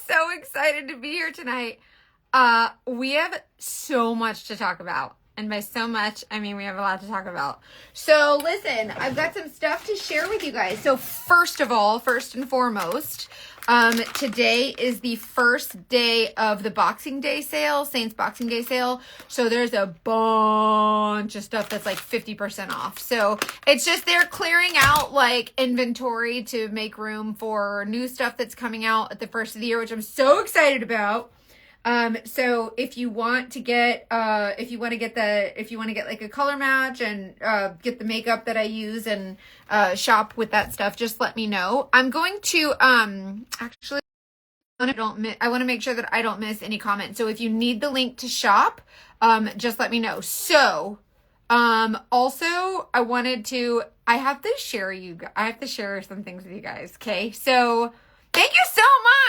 so excited to be here tonight. We have so much to talk about. And by so much, I mean we have a lot to talk about. So listen, I've got some stuff to share with you guys. So first and foremost, today is the first day of the Boxing Day sale, Saints Boxing Day sale. So there's a bunch of stuff that's like 50% off. So it's just they're clearing out like inventory to make room for new stuff that's coming out at the first of the year, which I'm so excited about. So if you want to get like a color match and, get the makeup that I use and, shop with that stuff, just let me know. I'm going to, actually, I want to make sure that I don't miss any comments. So if you need the link to shop, just let me know. So, also I have to share some things with you guys. Okay. So, thank you so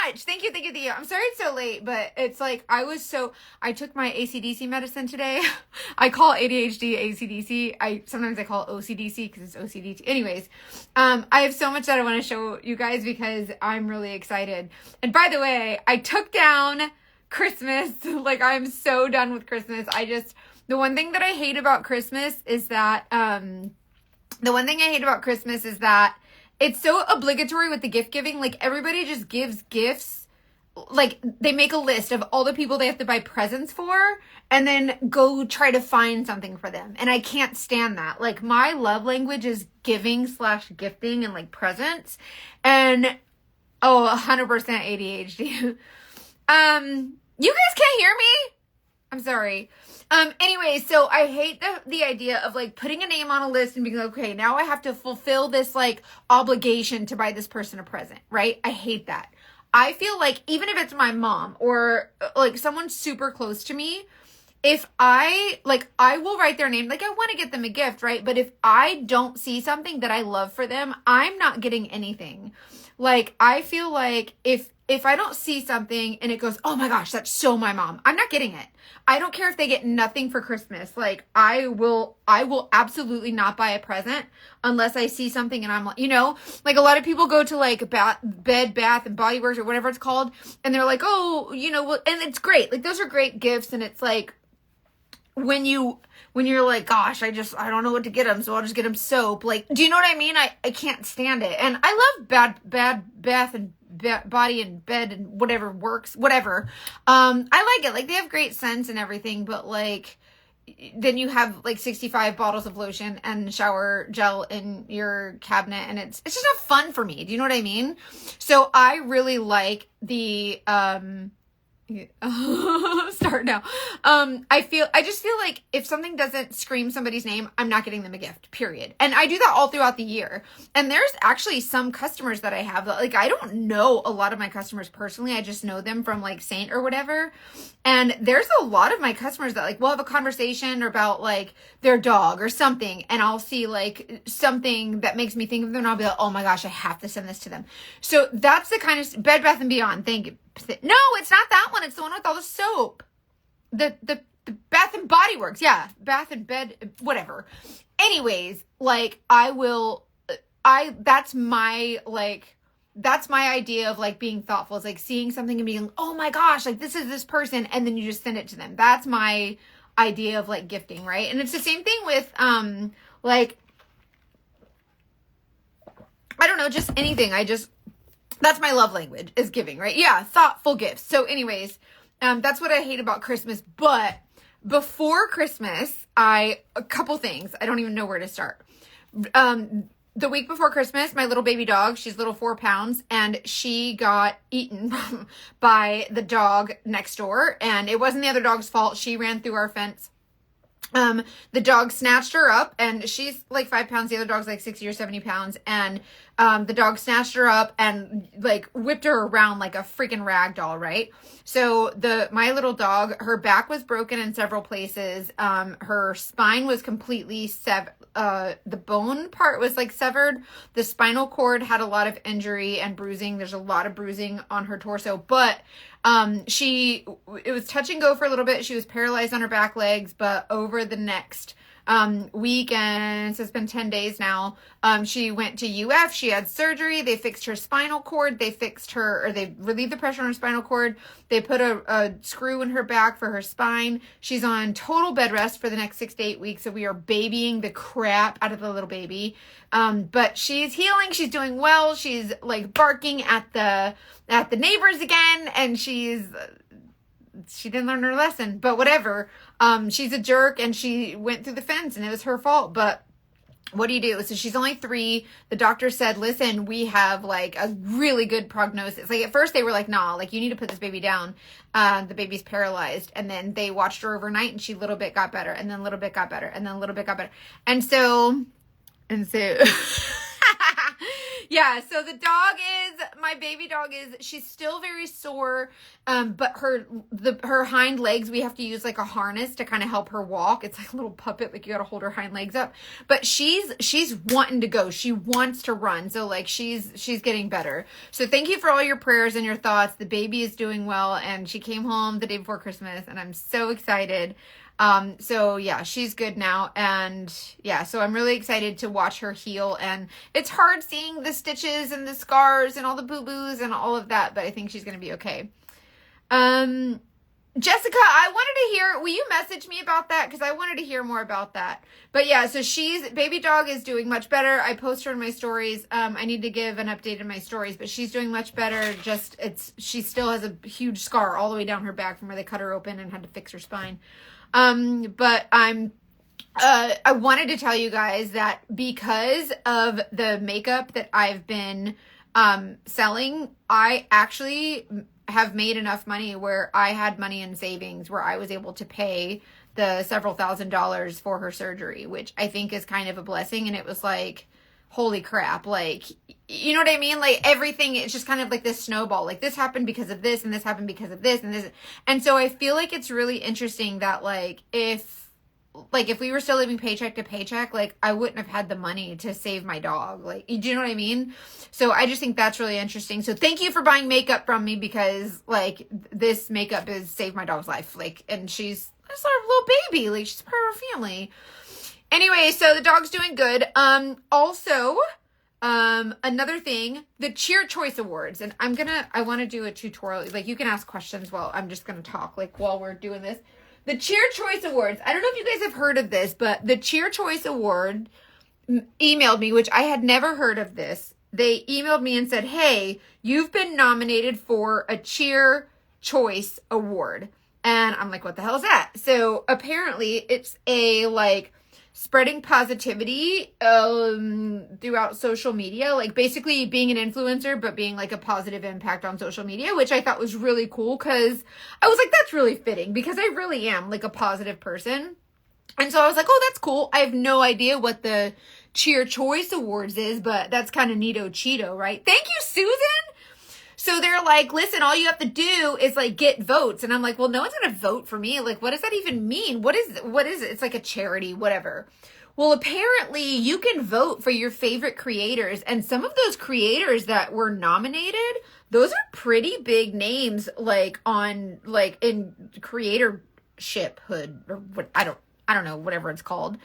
much. Thank you. I'm sorry it's so late, but it's like, I took my ACDC medicine today. I call ADHD ACDC. Sometimes I call it OCDC because it's OCD. Anyways, I have so much that I want to show you guys because I'm really excited. And by the way, I took down Christmas. Like, I'm so done with Christmas. The one thing that I hate about Christmas is that, it's so obligatory with the gift giving. Like, everybody just gives gifts. Like, they make a list of all the people they have to buy presents for and then go try to find something for them. And I can't stand that. Like, my love language is giving/gifting and like presents. And 100% ADHD. You guys can't hear me? I'm sorry. Anyway, so I hate the idea of like putting a name on a list and being like, okay, now I have to fulfill this like obligation to buy this person a present, right? I hate that. I feel like even if it's my mom or like someone super close to me, if I will write their name, like I want to get them a gift, right? But if I don't see something that I love for them, I'm not getting anything. Like, I feel like if I don't see something and it goes, oh my gosh, that's so my mom, I'm not getting it. I don't care if they get nothing for Christmas. Like, I will absolutely not buy a present unless I see something and I'm like, like a lot of people go to like Bed, Bath and Body Works or whatever it's called. And they're like, oh, and it's great. Like, those are great gifts. And it's like, when you're like, gosh, I don't know what to get them, so I'll just get them soap. Like, do you know what I mean? I can't stand it. And I love bad bath and body and bed and whatever works, whatever. I like it. Like, they have great scents and everything, but like, then you have like 65 bottles of lotion and shower gel in your cabinet, and it's just not fun for me. Do you know what I mean? So I really like the, start now. I just feel like if something doesn't scream somebody's name, I'm not getting them a gift, period. And I do that all throughout the year. And there's actually some customers that I have that, like, I don't know a lot of my customers personally. I just know them from like Saint or whatever. And there's a lot of my customers that like we'll have a conversation about like their dog or something, and I'll see like something that makes me think of them, and I'll be like, oh my gosh, I have to send this to them. So that's the kind of Bed Bath & Beyond. Thank you. No, it's not that one. It's the one with all the soap. The Bath and Body Works. Yeah. Bath and Bed, whatever. Anyways, like, that's my idea of like being thoughtful. It's like seeing something and being, oh my gosh, like this is this person. And then you just send it to them. That's my idea of like gifting. Right. And it's the same thing with, like, I don't know, just anything. That's my love language, is giving, right? Yeah, thoughtful gifts. So anyways, that's what I hate about Christmas. But before Christmas, a couple things. I don't even know where to start. The week before Christmas, my little baby dog, she's little 4 pounds, and she got eaten by the dog next door. And it wasn't the other dog's fault. She ran through our fence. The dog snatched her up, and she's like 5 pounds. The other dog's like 60 or 70 pounds. And, the dog snatched her up and like whipped her around like a freaking rag doll, right? So my little dog, her back was broken in several places. Her spine was completely the bone part was like severed. The spinal cord had a lot of injury and bruising. There's a lot of bruising on her torso, but it was touch and go for a little bit. She was paralyzed on her back legs, but over the next week, and so it's been 10 days now. She went to UF. She had surgery. They fixed her spinal cord. They relieved the pressure on her spinal cord. They put a screw in her back for her spine. She's on total bed rest for the next 6 to 8 weeks. So we are babying the crap out of the little baby. But she's healing. She's doing well. She's like barking at the neighbors again, and she didn't learn her lesson, but whatever. She's a jerk, and she went through the fence, and it was her fault. But what do you do? So she's only 3. The doctor said, listen, we have like a really good prognosis. Like at first they were like, nah, like you need to put this baby down. The baby's paralyzed. And then they watched her overnight, and she little bit got better, and then little bit got better, and then little bit got better. And so yeah, so my baby dog she's still very sore, but her hind legs, we have to use like a harness to kind of help her walk. It's like a little puppet, like you gotta hold her hind legs up. But she's wanting to go. She wants to run. So like she's getting better. So thank you for all your prayers and your thoughts. The baby is doing well, and she came home the day before Christmas, and I'm so excited. So yeah, she's good now. And yeah, so I'm really excited to watch her heal, and it's hard seeing the stitches and the scars and all the boo-boos and all of that, but I think she's going to be okay. Jessica, I wanted to hear, will you message me about that? Cause I wanted to hear more about that. But yeah, so baby dog is doing much better. I post her in my stories. I need to give an update in my stories, but she's doing much better. She still has a huge scar all the way down her back from where they cut her open and had to fix her spine. But I wanted to tell you guys that because of the makeup that I've been, selling, I actually have made enough money where I had money in savings where I was able to pay the several $1,000s for her surgery, which I think is kind of a blessing. And it was like, holy crap. Like, you know what I mean? Like everything, it's just kind of like this snowball, like this happened because of this, and this happened because of this, and this. And so I feel like it's really interesting that if we were still living paycheck to paycheck, like I wouldn't have had the money to save my dog. Like, do you know what I mean? So I just think that's really interesting. So thank you for buying makeup from me, because like this makeup has saved my dog's life. Like, and she's our little baby. Like she's part of our family. Anyway, so the dog's doing good. Also, another thing, the Cheer Choice Awards, and I want to do a tutorial. Like you can ask questions while I'm just going to talk, like while we're doing this. The Cheer Choice Awards. I don't know if you guys have heard of this, but the Cheer Choice Award emailed me, which I had never heard of this. They emailed me and said, hey, you've been nominated for a Cheer Choice Award. And I'm like, what the hell is that? So apparently it's a spreading positivity throughout social media, like basically being an influencer, but being like a positive impact on social media, which I thought was really cool, because I was like, that's really fitting, because I really am like a positive person. And so I was like, oh, that's cool. I have no idea what the Cheer Choice Awards is, but that's kind of neato Cheeto, right? Thank you, Susan. So they're like, listen, all you have to do is like get votes. And I'm like, well, no one's going to vote for me. Like, what does that even mean? What is it? It's like a charity, whatever. Well, apparently you can vote for your favorite creators. And some of those creators that were nominated, those are pretty big names, like in creatorshiphood, or what, I don't know, whatever it's called.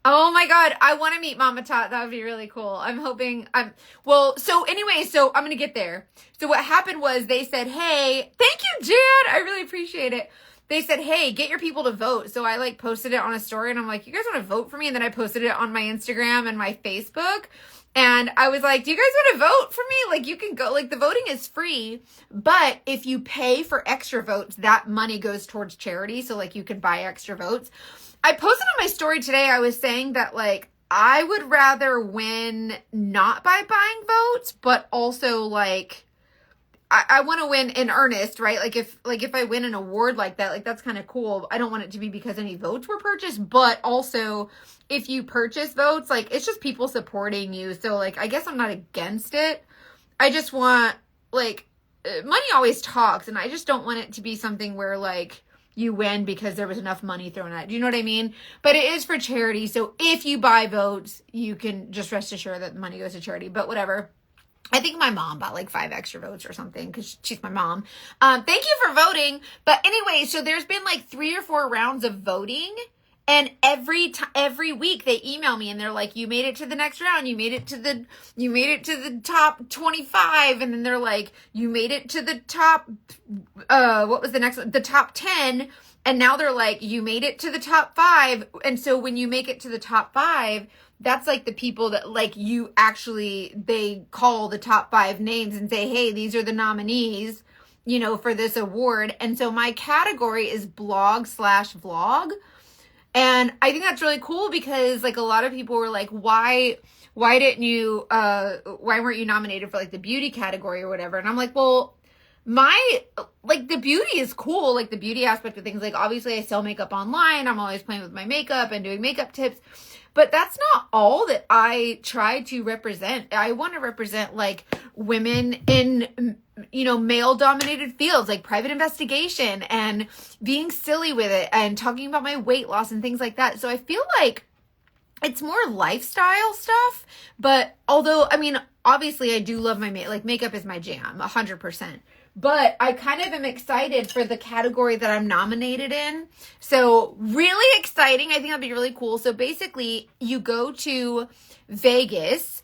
Oh my God, I want to meet Mama Tot. That would be really cool. I'm hoping so I'm going to get there. So what happened was they said, hey, thank you, Jan. I really appreciate it. They said, hey, get your people to vote. So I posted it on a story, and I'm like, you guys want to vote for me? And then I posted it on my Instagram and my Facebook. And I was like, do you guys want to vote for me? You can go, the voting is free, but if you pay for extra votes, that money goes towards charity. So you can buy extra votes. I posted on my story today, I was saying that I would rather win not by buying votes, but also I want to win in earnest, right? If I win an award like that, that's kind of cool. I don't want it to be because any votes were purchased, but also if you purchase votes, it's just people supporting you. So I guess I'm not against it. I just want money always talks, and I just don't want it to be something where you win because there was enough money thrown at it. Do you know what I mean? But it is for charity. So if you buy votes, you can just rest assured that the money goes to charity, but whatever. I think my mom bought like 5 extra votes or something because she's my mom. Thank you for voting. But anyway, so there's been like 3 or 4 rounds of voting. And every week they email me and they're like, you made it to the next round. You made it to the top 25. And then they're like, you made it to the top, what was the next one? The top 10. And now they're like, you made it to the top 5. And so when you make it to the top 5, that's like the people that like you actually, they call the top 5 names and say, hey, these are the nominees, you know, for this award. And so my category is blog/vlog. And I think that's really cool because like a lot of people were like, why weren't you nominated for like the beauty category or whatever? And I'm like, well, like the beauty is cool. Like the beauty aspect of things, like obviously I sell makeup online. I'm always playing with my makeup and doing makeup tips, but that's not all that I try to represent. I want to represent like women in, you know, male dominated fields like private investigation and being silly with it and talking about my weight loss and things like that. So I feel like it's more lifestyle stuff, but although, I mean, obviously I do love my makeup is my jam 100%. But I kind of am excited for the category that I'm nominated in. So really exciting. I think that'd be really cool. So basically you go to Vegas,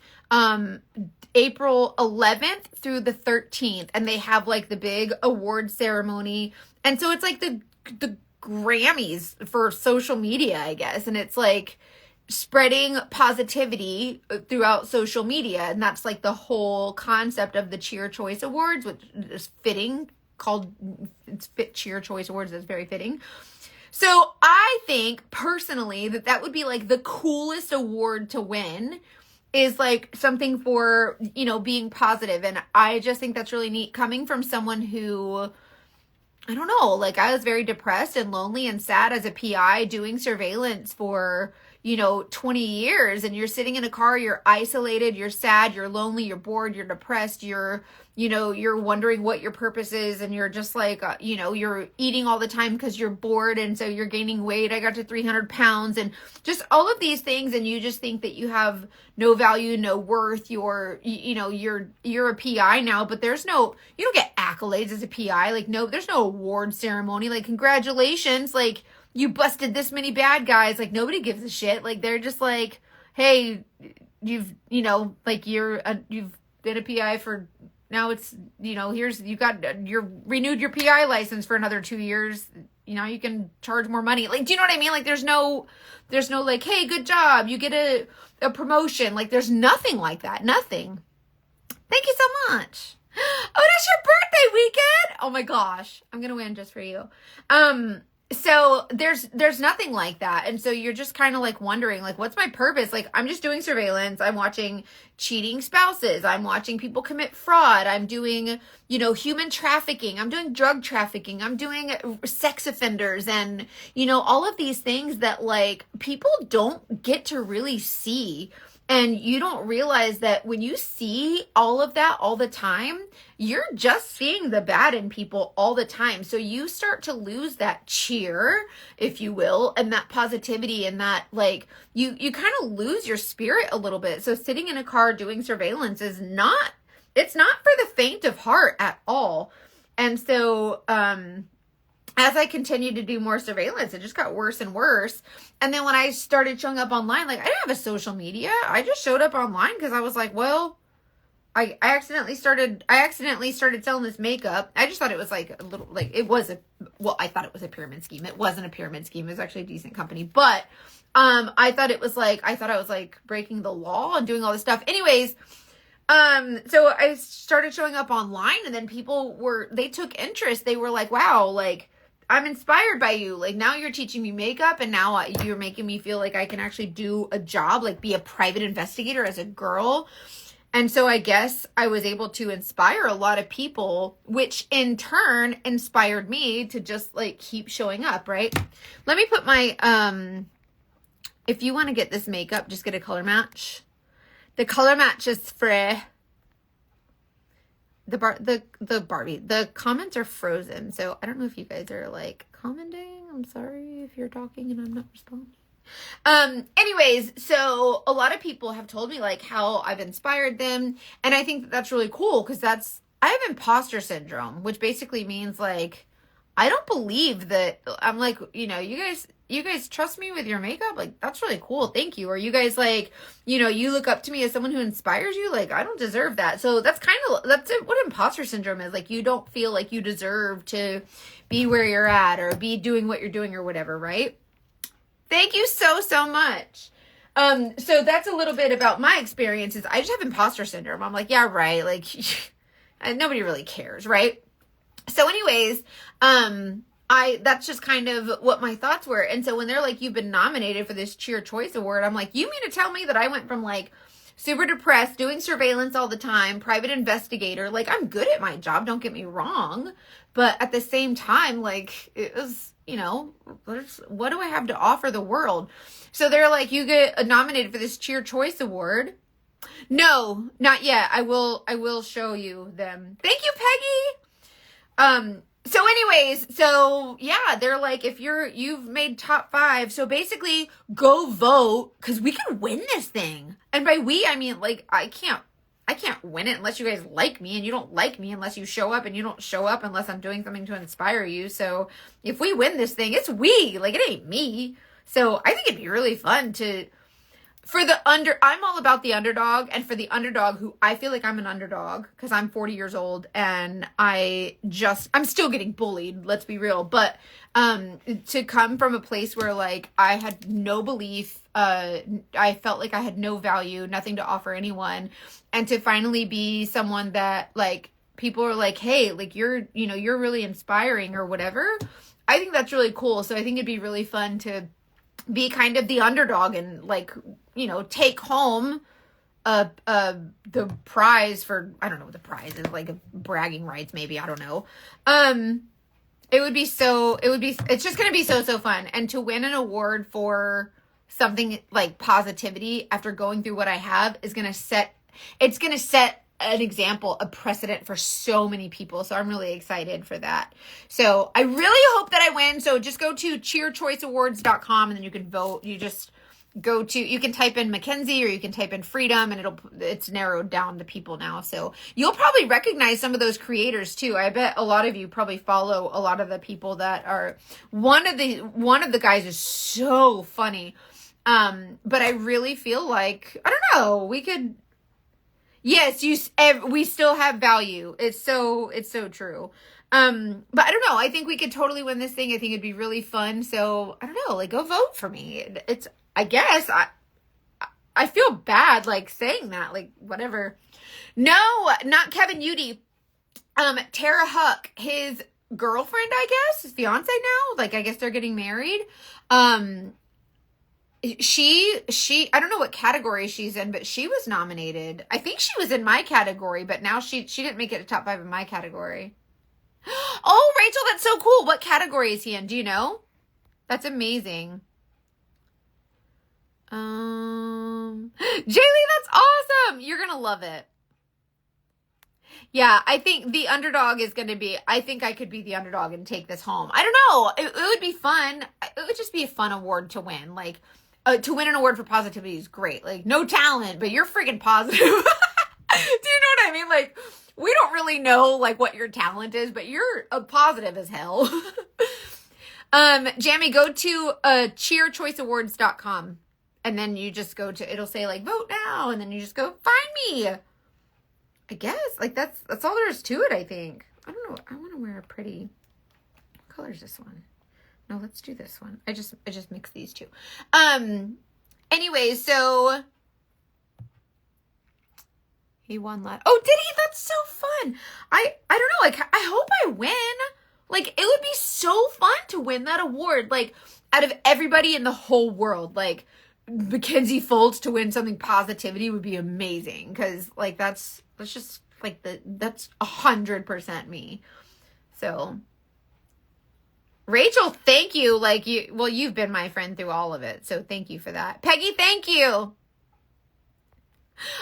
April 11th through the 13th, and they have like the big award ceremony. And so it's like the Grammys for social media, I guess. And it's like spreading positivity throughout social media. And that's like the whole concept of the Cheer Choice Awards, which is fitting, it's Cheer Choice Awards. That's very fitting. So I think personally that would be like the coolest award to win, is like something for, you know, being positive. And I just think that's really neat coming from someone who, I don't know, like I was very depressed and lonely and sad as a PI doing surveillance for, you know, 20 years, and you're sitting in a car, you're isolated, you're sad, you're lonely, you're bored, you're depressed, you're wondering what your purpose is, and you're just like, you know, you're eating all the time because you're bored, and so you're gaining weight. I got to 300 pounds, and just all of these things, and you just think that you have no value, no worth. You're a PI now, but you don't get accolades as a PI. Like, no, there's no award ceremony. Like, congratulations, like, you busted this many bad guys. Like, nobody gives a shit. Like, they're just like, hey, you've been a PI for, now it's, you know, you're renewed your PI license for another 2 years. You know, you can charge more money. Like, do you know what I mean? Like, there's no like, hey, good job, you get a promotion. Like, there's nothing like that. Nothing. Thank you so much. Oh, that's your birthday weekend. Oh my gosh. I'm going to win just for you. So there's nothing like that. And so you're just kind of like wondering, like, what's my purpose? Like, I'm just doing surveillance. I'm watching cheating spouses. I'm watching people commit fraud. I'm doing, you know, human trafficking. I'm doing drug trafficking. I'm doing sex offenders and, you know, all of these things that like people don't get to really see. And you don't realize that when you see all of that all the time, you're just seeing the bad in people all the time. So you start to lose that cheer, if you will, and that positivity, and that like you kind of lose your spirit a little bit. So sitting in a car doing surveillance it's not for the faint of heart at all. And so as I continued to do more surveillance, it just got worse and worse. And then when I started showing up online, like, I didn't have a social media. I just showed up online because I was like, well, I accidentally started selling this makeup. I just thought it was like a little, like, I thought it was a pyramid scheme. It wasn't a pyramid scheme. It was actually a decent company. But I thought I was like breaking the law and doing all this stuff. Anyways, so I started showing up online, and then they took interest. They were like, wow, like, I'm inspired by you. Like, now you're teaching me makeup, and now you're making me feel like I can actually do a job, like be a private investigator as a girl. And so I guess I was able to inspire a lot of people, which in turn inspired me to just like keep showing up, right? Let me put my, if you want to get this makeup, just get a color match. The color match is free. The Barbie, the comments are frozen. So I don't know if you guys are like commenting. I'm sorry if you're talking and I'm not responding. Anyways, so a lot of people have told me like how I've inspired them. And I think that that's really cool because I have imposter syndrome, which basically means like, I don't believe that I'm like, you guys trust me with your makeup. Like, that's really cool. Thank you. Or you guys like, you look up to me as someone who inspires you. Like, I don't deserve that. So that's what imposter syndrome is. Like, you don't feel like you deserve to be where you're at or be doing what you're doing or whatever. Right. Thank you so, so much. So that's a little bit about my experiences. I just have imposter syndrome. I'm like, yeah, right. Like, nobody really cares. Right. So anyways, that's just kind of what my thoughts were. And so when they're like, you've been nominated for this Cheer Choice Award, I'm like, you mean to tell me that I went from like super depressed, doing surveillance all the time, private investigator, like I'm good at my job, don't get me wrong. But at the same time, like it was, what do I have to offer the world? So they're like, you get nominated for this Cheer Choice Award. No, not yet. I will show you them. Thank you, Peggy. So anyways, so yeah, they're like, if you've made top 5, so basically go vote because we can win this thing. And by we, I mean, like, I can't win it unless you guys like me, and you don't like me unless you show up, and you don't show up unless I'm doing something to inspire you. So if we win this thing, it's we, like, it ain't me. So I think it'd be really fun I'm all about the underdog, and for the underdog who I feel like I'm an underdog because I'm 40 years old and I'm still getting bullied, let's be real, but to come from a place where like I had no belief, I felt like I had no value, nothing to offer anyone, and to finally be someone that like people are like, hey, like you're really inspiring or whatever. I think that's really cool. So I think it'd be really fun to be kind of the underdog and like, take home the prize for, I don't know what the prize is, like bragging rights, maybe, I don't know. It's just going to be so, so fun. And to win an award for something like positivity after going through what I have is going to set an example, a precedent for so many people. So I'm really excited for that. So I really hope that I win. So just go to cheerchoiceawards.com and then you can vote. You can type in Mackenzie or you can type in Freedom and it's narrowed down to people now. So you'll probably recognize some of those creators too. I bet a lot of you probably follow a lot of the people that are, one of the guys is so funny. But I really feel like, I don't know, we could, yes, we still have value. It's so true. But I don't know. I think we could totally win this thing. I think it'd be really fun. So I don't know, like go vote for me. I guess I feel bad like saying that, like whatever. No, not Kevin Udy. Tara Huck, his girlfriend, I guess, his fiance now. Like I guess they're getting married. She I don't know what category she's in, but she was nominated. I think she was in my category, but now she didn't make it to top 5 in my category. Oh, Rachel, that's so cool. What category is he in? Do you know? That's amazing. Jaylee, that's awesome. You're going to love it. Yeah, I think the underdog is going to be, I think I could be the underdog and take this home. I don't know. It would be fun. It would just be a fun award to win. Like, to win an award for positivity is great. Like, no talent, but you're freaking positive. Do you know what I mean? Like, we don't really know, like, what your talent is, but you're positive as hell. Jamie, go to cheerchoiceawards.com. And then you just go to, it'll say, like, vote now. And then you just go, find me. I guess. Like, that's all there is to it, I think. I don't know. I want to wear a pretty, what color is this one? No, let's do this one. I just mixed these two. Anyway, so he won last. Oh, did he? That's so fun. I don't know. Like, I hope I win. Like, it would be so fun to win that award. Like, out of everybody in the whole world, like, Mackenzie Foltz to win something positivity would be amazing. Cause like, that's just like that's 100% me. So Rachel, thank you. Like you've been my friend through all of it. So thank you for that. Peggy, thank you.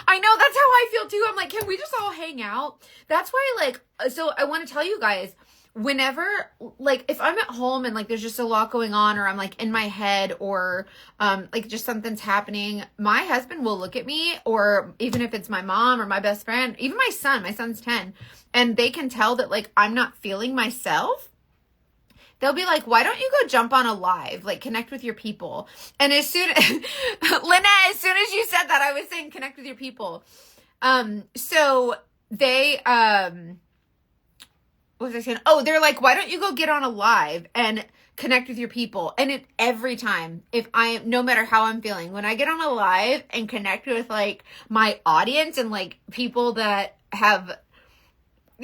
I know, that's how I feel too. I'm like, can we just all hang out? That's why, like, so I want to tell you guys, whenever, like, if I'm at home and like there's just a lot going on, or I'm like in my head, or like just something's happening, my husband will look at me, or even if it's my mom or my best friend, even my son's 10, and they can tell that like I'm not feeling myself. They'll be like, why don't you go jump on a live, like connect with your people? And as soon as Lynette, as soon as you said that, I was saying connect with your people. So they what was I saying? Oh, they're like, why don't you go get on a live and connect with your people? And every time, no matter how I'm feeling, when I get on a live and connect with like my audience and like people that have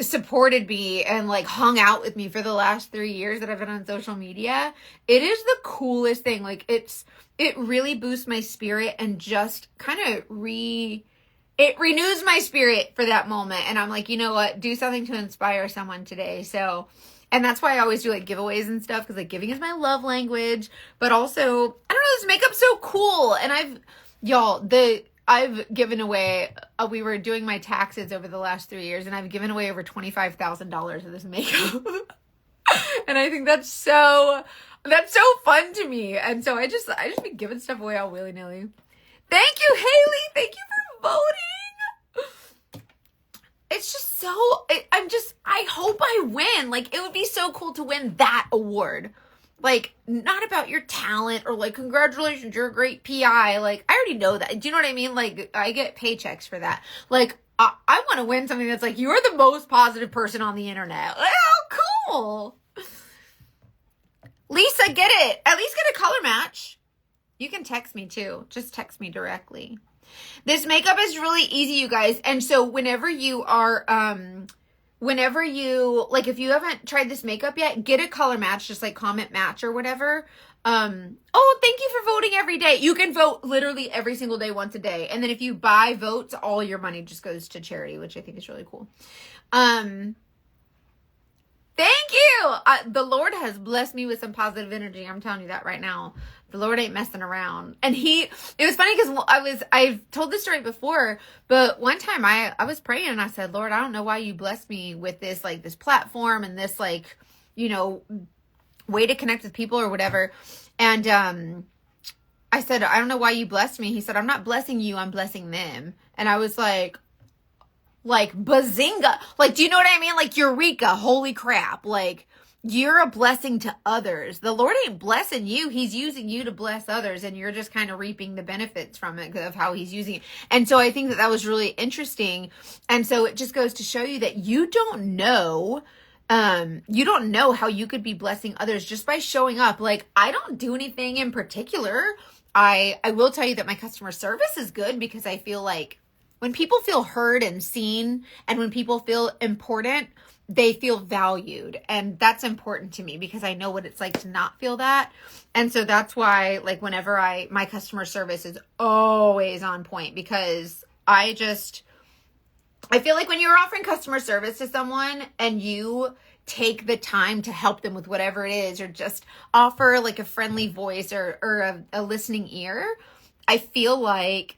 supported me and like hung out with me for the last 3 years that I've been on social media, it is the coolest thing. Like it really boosts my spirit and just kind of it renews my spirit for that moment. And I'm like, you know what? Do something to inspire someone today. So, and that's why I always do like giveaways and stuff, because like giving is my love language. But also, I don't know, this makeup's so cool. And I've given away, we were doing my taxes over the last 3 years, and I've given away over $25,000 of this makeup. And I think that's so fun to me. And so I just be giving stuff away all willy-nilly. Thank you, Haley. Thank you for voting. It's just so, I hope I win. Like, it would be so cool to win that award. Like, not about your talent or like, congratulations, you're a great PI. Like, I already know that. Do you know what I mean? Like, I get paychecks for that. Like, I want to win something that's like, you're the most positive person on the internet. Oh, cool. Lisa, get it. At least get a color match. You can text me too. Just text me directly. This makeup is really easy, you guys. And so whenever you are, like, if you haven't tried this makeup yet, get a color match, just like comment match or whatever. Oh, thank you for voting every day. You can vote literally every single day, once a day. And then if you buy votes, all your money just goes to charity, which I think is really cool. Thank you. The Lord has blessed me with some positive energy. I'm telling you that right now. The Lord ain't messing around. And it was funny because I've told this story before, but one time I was praying and I said, Lord, I don't know why you blessed me with this, like this platform and this, like, you know, way to connect with people or whatever. And, I said, I don't know why you blessed me. He said, I'm not blessing you. I'm blessing them. And I was like bazinga. Like, do you know what I mean? Like, eureka, holy crap. Like, you're a blessing to others. The Lord ain't blessing you. He's using you to bless others, and you're just kind of reaping the benefits from it of how he's using it. And so I think that was really interesting. And so it just goes to show you that you don't know how you could be blessing others just by showing up. Like, I don't do anything in particular. I will tell you that my customer service is good because I feel like when people feel heard and seen, and when people feel important, they feel valued. And that's important to me because I know what it's like to not feel that. And so that's why, like, whenever my customer service is always on point, because I feel like when you're offering customer service to someone and you take the time to help them with whatever it is, or just offer like a friendly voice or a listening ear, I feel like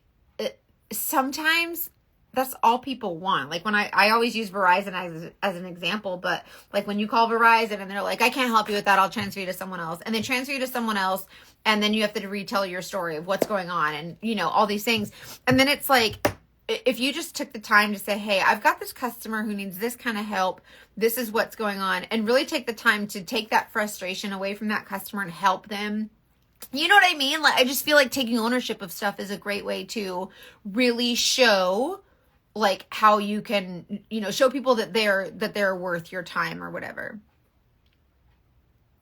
sometimes that's all people want. Like, when I always use Verizon as an example, but like when you call Verizon and they're like, I can't help you with that, I'll transfer you to someone else. And they transfer you to someone else, and then you have to retell your story of what's going on and, you know, all these things. And then it's like, if you just took the time to say, hey, I've got this customer who needs this kind of help, this is what's going on, and really take the time to take that frustration away from that customer and help them. You know what I mean? Like, I just feel like taking ownership of stuff is a great way to really show, like, how you can, you know, show people that they're worth your time or whatever.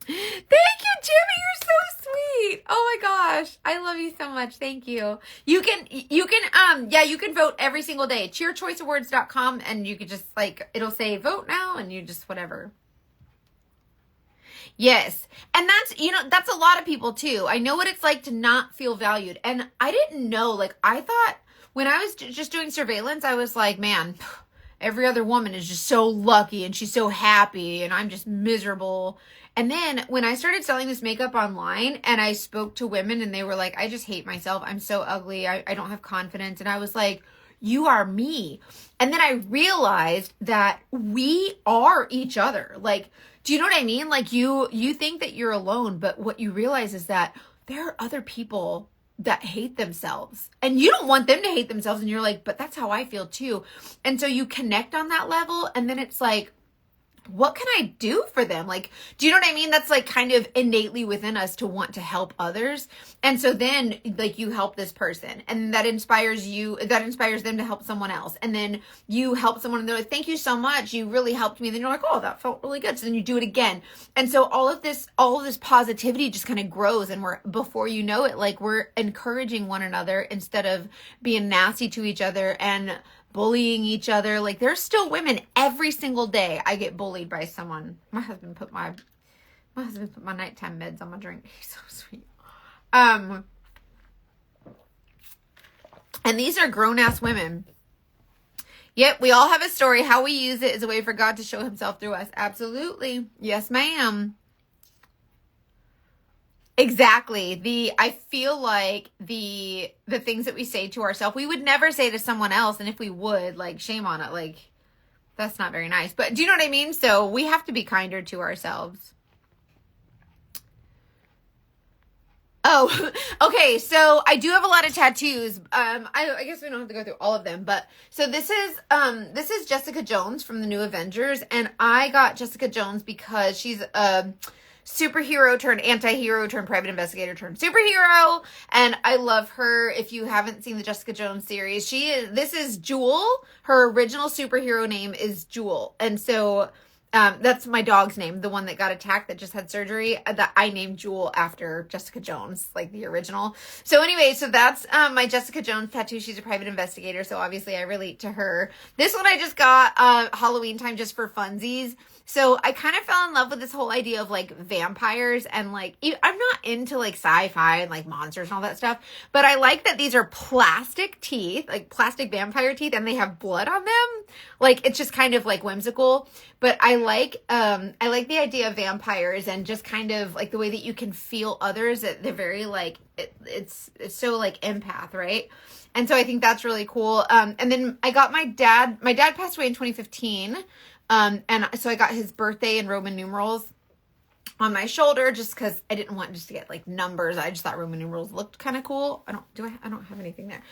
Thank you, Jimmy. You're so sweet. Oh my gosh. I love you so much. Thank you. You can vote every single day. cheerchoiceawards.com, and you could just, like, it'll say vote now, and you just whatever. Yes. And that's a lot of people too. I know what it's like to not feel valued. And I didn't know, like, I thought when I was just doing surveillance, I was like, man, every other woman is just so lucky and she's so happy and I'm just miserable. And then when I started selling this makeup online and I spoke to women and they were like, I just hate myself. I'm so ugly. I don't have confidence. And I was like, you are me. And then I realized that we are each other. Like, Do you know what I mean? Like you think that you're alone, but what you realize is that there are other people that hate themselves, and you don't want them to hate themselves, and you're like, but that's how I feel too. And so you connect on that level, and then it's like, what can I do for them? Like, do you know what I mean? That's like kind of innately within us to want to help others. And so then like you help this person, and that inspires them to help someone else. And then you help someone and they're like, thank you so much. You really helped me. And then you're like, oh, that felt really good. So then you do it again. And so all of this positivity just kind of grows. And before you know it, like we're encouraging one another instead of being nasty to each other and bullying each other. Like there's still women every single day I get bullied by someone. My husband put my nighttime meds on my drink. He's so sweet. And these are grown-ass women. Yep, we all have a story. How we use it is a way for God to show himself through us. Absolutely. Yes, ma'am. Exactly. I feel like the things that we say to ourselves, we would never say to someone else. And if we would, like, shame on it. Like, that's not very nice. But do you know what I mean? So we have to be kinder to ourselves. Oh, okay. So I do have a lot of tattoos. I guess we don't have to go through all of them, but so this is Jessica Jones from the New Avengers. And I got Jessica Jones because she's superhero turned anti-hero turned private investigator turned superhero, and I love her. If you haven't seen the Jessica Jones series, this is Jewel. Her original superhero name is Jewel, and so that's my dog's name, the one that got attacked that just had surgery, that I named Jewel after Jessica Jones, like the original. So anyway, so that's my Jessica Jones tattoo. She's a private investigator, so obviously I relate to her. This one I just got Halloween time just for funsies. So I kind of fell in love with this whole idea of like vampires, and like, I'm not into like sci-fi and like monsters and all that stuff, but I like that these are plastic teeth, like plastic vampire teeth, and they have blood on them. Like, it's just kind of like whimsical, but I like the idea of vampires and just kind of like the way that you can feel others. They're very like, it's so like empath, right? And so I think that's really cool. And then I got my dad passed away in 2015. And so I got his birthday in Roman numerals on my shoulder just because I didn't want just to get like numbers. I just thought Roman numerals looked kind of cool. I don't have anything there.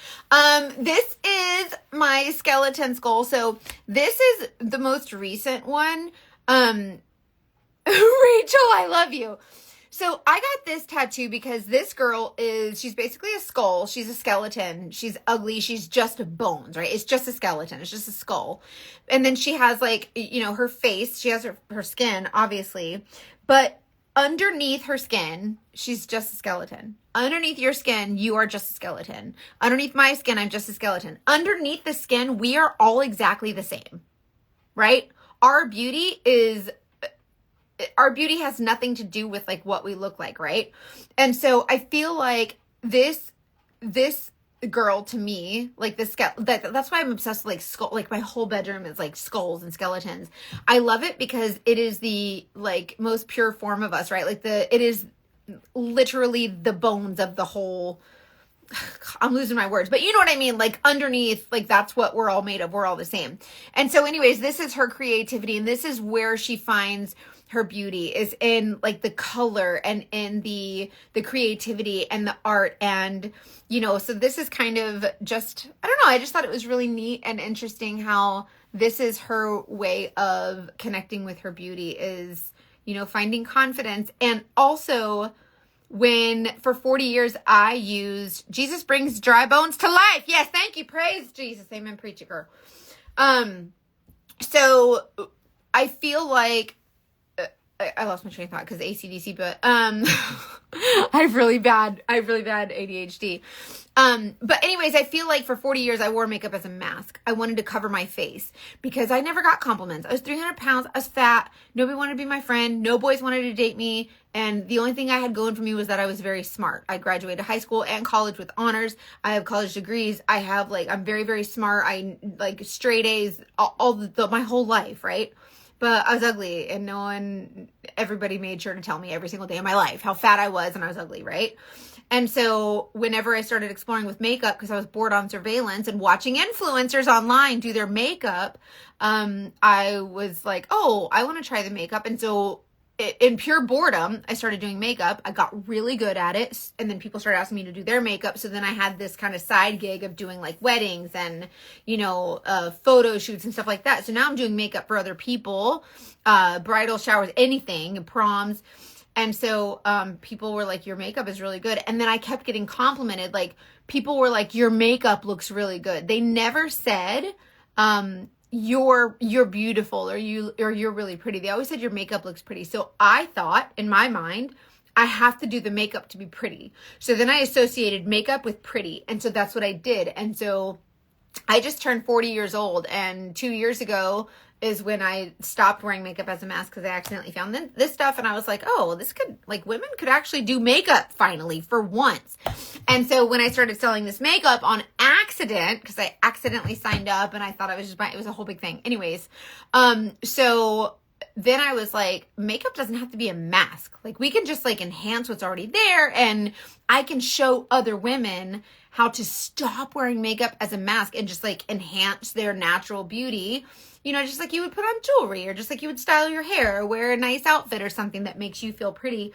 This is my skeleton skull. So this is the most recent one. Rachel, I love you. So I got this tattoo because this girl she's basically a skull. She's a skeleton. She's ugly. She's just bones, right? It's just a skeleton. It's just a skull. And then she has like, her face. She has her skin, obviously. But underneath her skin, she's just a skeleton. Underneath your skin, you are just a skeleton. Underneath my skin, I'm just a skeleton. Underneath the skin, we are all exactly the same, right? Our beauty has nothing to do with like what we look like, right? And so I feel like this girl to me, like that's why I'm obsessed with like skull. Like my whole bedroom is like skulls and skeletons. I love it because it is the like most pure form of us, right? Like it is literally the bones of the whole. I'm losing my words, but you know what I mean? Like underneath, like that's what we're all made of. We're all the same. And so anyways, this is her creativity, and this is where she finds her beauty, is in like the color and in the creativity and the art. And, so this is kind of just, I don't know. I just thought it was really neat and interesting how this is her way of connecting with her beauty, is, finding confidence. And also, when for 40 years I used Jesus brings dry bones to life. Yes, thank you. Praise Jesus. Amen. Preach it, girl. So I feel like I lost my train of thought because AC/DC, but I have really bad ADHD. But anyways, I feel like for 40 years I wore makeup as a mask. I wanted to cover my face because I never got compliments. I was 300 pounds. I was fat. Nobody wanted to be my friend. No boys wanted to date me. And the only thing I had going for me was that I was very smart. I graduated high school and college with honors. I have college degrees. I'm very, very smart. I like straight A's my whole life, right? But I was ugly, and everybody made sure to tell me every single day of my life how fat I was, and I was ugly, right? And so whenever I started exploring with makeup, because I was bored on surveillance and watching influencers online do their makeup, I was like, oh, I want to try the makeup. And so in pure boredom, I started doing makeup. I got really good at it. And then people started asking me to do their makeup. So then I had this kind of side gig of doing like weddings and, photo shoots and stuff like that. So now I'm doing makeup for other people, bridal showers, anything, proms. And so people were like, your makeup is really good. And then I kept getting complimented. Like, people were like, your makeup looks really good. They never said, you're beautiful or you're really pretty. They always said your makeup looks pretty. So I thought in my mind, I have to do the makeup to be pretty. So then I associated makeup with pretty. And so that's what I did. And so I just turned 40 years old, and 2 years ago is when I stopped wearing makeup as a mask because I accidentally found this stuff. And I was like, oh, this could, like, women could actually do makeup finally for once. And so when I started selling this makeup on accident, because I accidentally signed up and I thought it was a whole big thing. Anyways, so then I was like, makeup doesn't have to be a mask. Like, we can just like enhance what's already there, and I can show other women how to stop wearing makeup as a mask and just like enhance their natural beauty. Just like you would put on jewelry, or just like you would style your hair or wear a nice outfit or something that makes you feel pretty.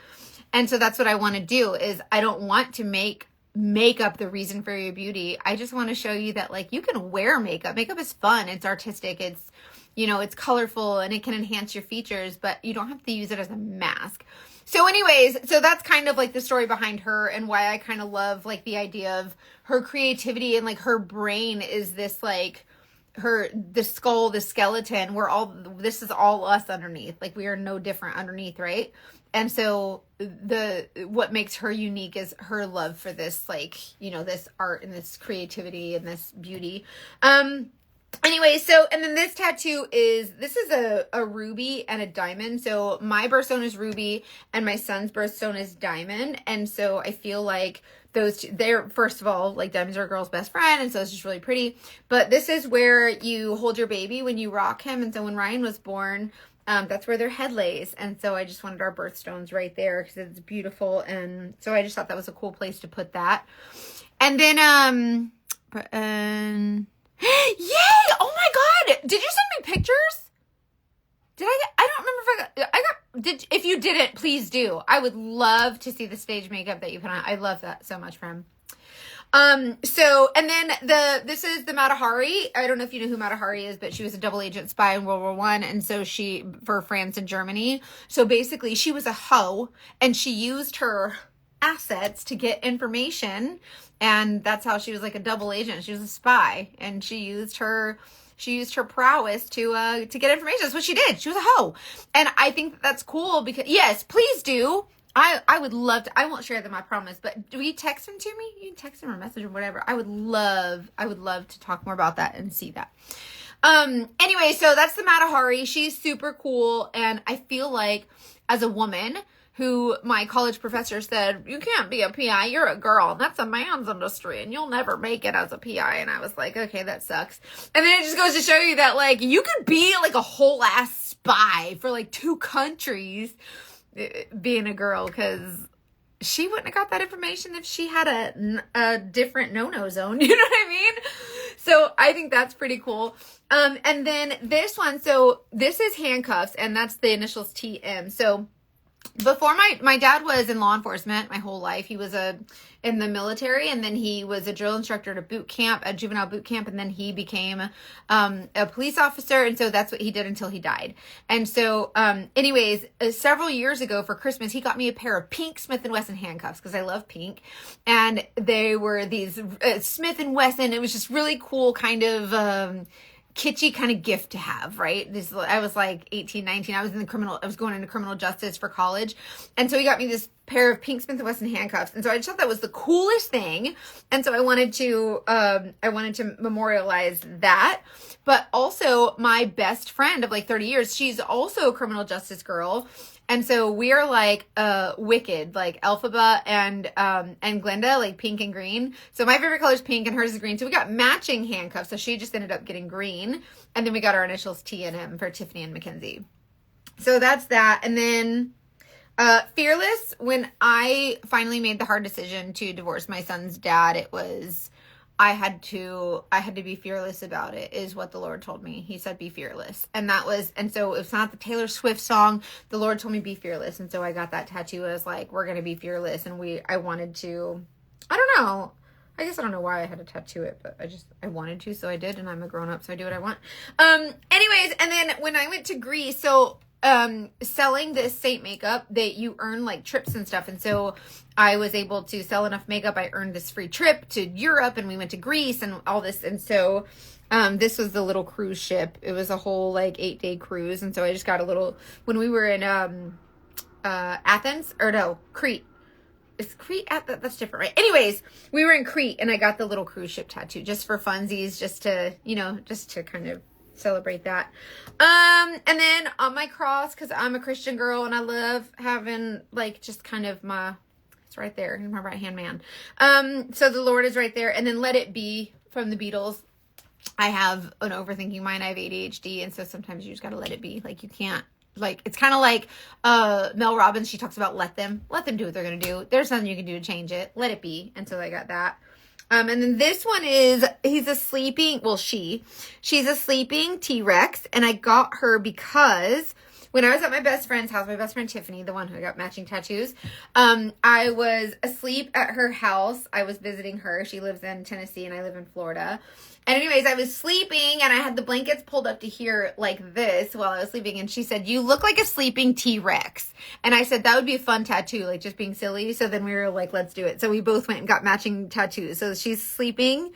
And so that's what I want to do. Is I don't want to make makeup the reason for your beauty. I just want to show you that, like, you can wear makeup. Makeup is fun. It's artistic. It's, it's colorful, and it can enhance your features, but you don't have to use it as a mask. So anyways, so that's kind of like the story behind her, and why I kind of love like the idea of her creativity, and like her brain is this like the skull, the skeleton, this is all us underneath. Like, we are no different underneath, right? And so what makes her unique is her love for this, like, this art and this creativity and this beauty. Anyway, so, and then this tattoo is a ruby and a diamond. So my birthstone is ruby and my son's birthstone is diamond. And so I feel like those two, they're, first of all, like, diamonds are a girl's best friend. And so it's just really pretty. But this is where you hold your baby when you rock him. And so when Ryan was born, that's where their head lays. And so I just wanted our birthstones right there because it's beautiful. And so I just thought that was a cool place to put that. And then, yay! Oh my God! Did you send me pictures? I don't remember if I got, if you didn't, please do. I would love to see the stage makeup that you put on. I love that so much for him. So, and then this is the Matahari. I don't know if you know who Matahari is, but she was a double agent spy in World War I. And so for France and Germany. So basically she was a hoe, and she used her assets to get information. And that's how she was like a double agent. She was a spy, and she used her prowess to get information. That's what she did. She was a hoe. And I think that's cool because, yes, please do. I would love to. I won't share them, I promise. But do you text them to me? You can text them or message or whatever. I would love to talk more about that and see that. Anyway, so that's the Matahari. She's super cool. And I feel like as a woman who my college professor said, you can't be a PI, you're a girl. That's a man's industry and you'll never make it as a PI. And I was like, okay, that sucks. And then it just goes to show you that, like, you could be like a whole ass spy for like 2 countries being a girl, because she wouldn't have got that information if she had a different no-no zone. You know what I mean? So I think that's pretty cool. And then this one, so this is handcuffs, and that's the initials TM. So before my dad was in law enforcement my whole life. He was in the military, and then he was a drill instructor at a juvenile boot camp, and then he became a police officer, and so that's what he did until he died. And so anyways, several years ago for Christmas, he got me a pair of pink Smith & Wesson handcuffs because I love pink, and they were these Smith & Wesson. It was just really cool, kind of kitschy kind of gift to have, right? I was like 18, 19. I was going into criminal justice for college. And so he got me this pair of pink Smith & Wesson handcuffs. And so I just thought that was the coolest thing. And so I wanted to memorialize that. But also my best friend of like 30 years, she's also a criminal justice girl. And so we are like wicked, like Elphaba and Glenda, like pink and green. So my favorite color is pink and hers is green. So we got matching handcuffs. So she just ended up getting green. And then we got our initials T and M for Tiffany and Mackenzie. So that's that. And then Fearless, when I finally made the hard decision to divorce my son's dad, it was, I had to be fearless about it, is what the Lord told me. He said, be fearless. And so it's not the Taylor Swift song. The Lord told me, be fearless. And so I got that tattoo as like, we're going to be fearless. And I wanted to, I don't know. I guess I don't know why I had to tattoo it, but I wanted to, so I did, and I'm a grown up, so I do what I want. Anyways, and then when I went to Greece, so selling this Saint makeup, that you earn like trips and stuff, and so I was able to sell enough makeup. I earned this free trip to Europe, and we went to Greece and all this, and so this was the little cruise ship. It was a whole like 8-day cruise, and so I just got a little, when we were in Crete. Is Crete that's different, right? Anyways, we were in Crete and I got the little cruise ship tattoo just for funsies, just to kind of celebrate that. And then on my cross, because I'm a Christian girl and I love having like just kind of it's right there in my right hand man. So the Lord is right there. And then Let It Be from the Beatles. I have an overthinking mind. I have ADHD, and so sometimes you just gotta let it be. Like, you can't. Like, it's kind of like Mel Robbins. She talks about let them do what they're going to do. There's nothing you can do to change it. Let it be. And so I got that. And then this one is, she's a sleeping T-Rex. And I got her because when I was at my best friend's house, my best friend Tiffany, the one who got matching tattoos, I was asleep at her house. I was visiting her. She lives in Tennessee and I live in Florida. And anyways, I was sleeping and I had the blankets pulled up to here like this while I was sleeping. And she said, you look like a sleeping T-Rex. And I said, that would be a fun tattoo, like just being silly. So then we were like, let's do it. So we both went and got matching tattoos. So she's sleeping.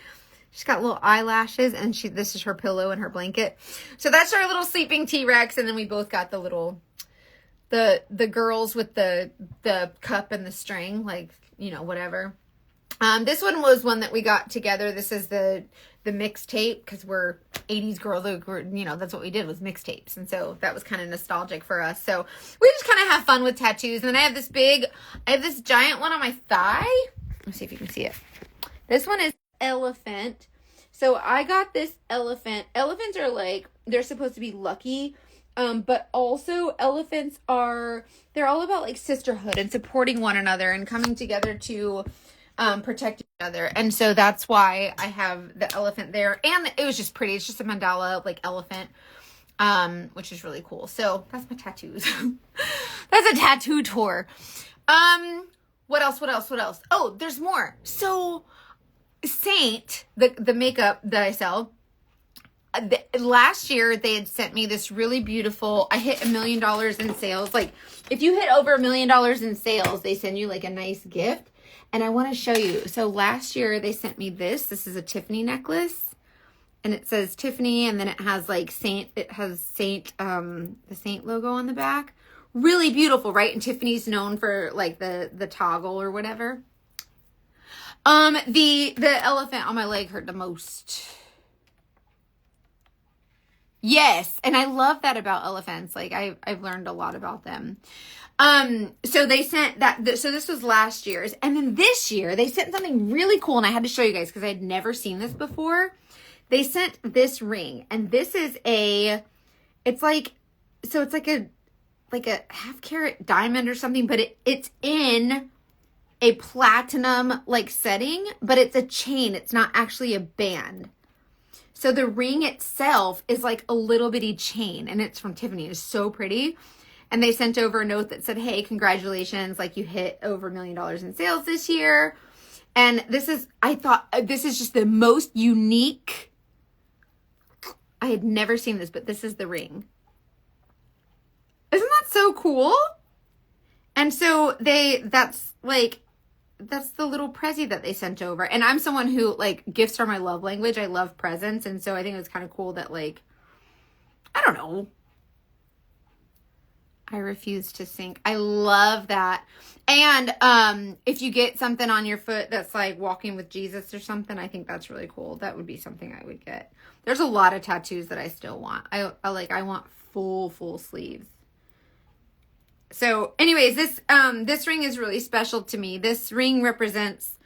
She's got little eyelashes and this is her pillow and her blanket. So that's our little sleeping T-Rex. And then we both got the little, the girls with the cup and the string, like, whatever. This one was one that we got together. This is the mixtape, because we're 80s girls. That's what we did, was mixtapes. And so that was kind of nostalgic for us. So we just kind of have fun with tattoos. And then I have this giant one on my thigh. Let's see if you can see it. This one is elephant. So I got this elephant. Elephants are like, they're supposed to be lucky. But also elephants they're all about like sisterhood and supporting one another and coming together to protect each other. And so that's why I have the elephant there. And it was just pretty. It's just a mandala like elephant, which is really cool. So that's my tattoos. That's a tattoo tour. What else? Oh, there's more. So Saint, the makeup that I sell, last year they had sent me this really beautiful, I hit $1 million in sales. Like, if you hit over $1 million in sales, they send you like a nice gift. And I want to show you. So last year they sent me this. This is a Tiffany necklace. And it says Tiffany, and then it has like Saint, the Saint logo on the back. Really beautiful, right? And Tiffany's known for like the toggle or whatever. The elephant on my leg hurt the most. Yes, and I love that about elephants. Like, I've learned a lot about them. So they sent that, so this was last year's, and then this year they sent something really cool, and I had to show you guys because I had never seen this before. They sent this ring, and this is it's like a half carat diamond or something, but it's in a platinum like setting, but it's a chain. It's not actually a band. So the ring itself is like a little bitty chain, and it's from Tiffany. It's so pretty. And they sent over a note that said, hey, congratulations, like you hit over $1 million in sales this year. And I thought this is just the most unique. I had never seen this, but this is the ring. Isn't that so cool? And so that's the little prezi that they sent over. And I'm someone who, like, gifts are my love language. I love presents. And so I think it was kind of cool that, like, I don't know. I refuse to sink. I love that. And if you get something on your foot that's like walking with Jesus or something, I think that's really cool. That would be something I would get. There's a lot of tattoos that I still want. I want full sleeves. So anyways, this ring is really special to me. This ring represents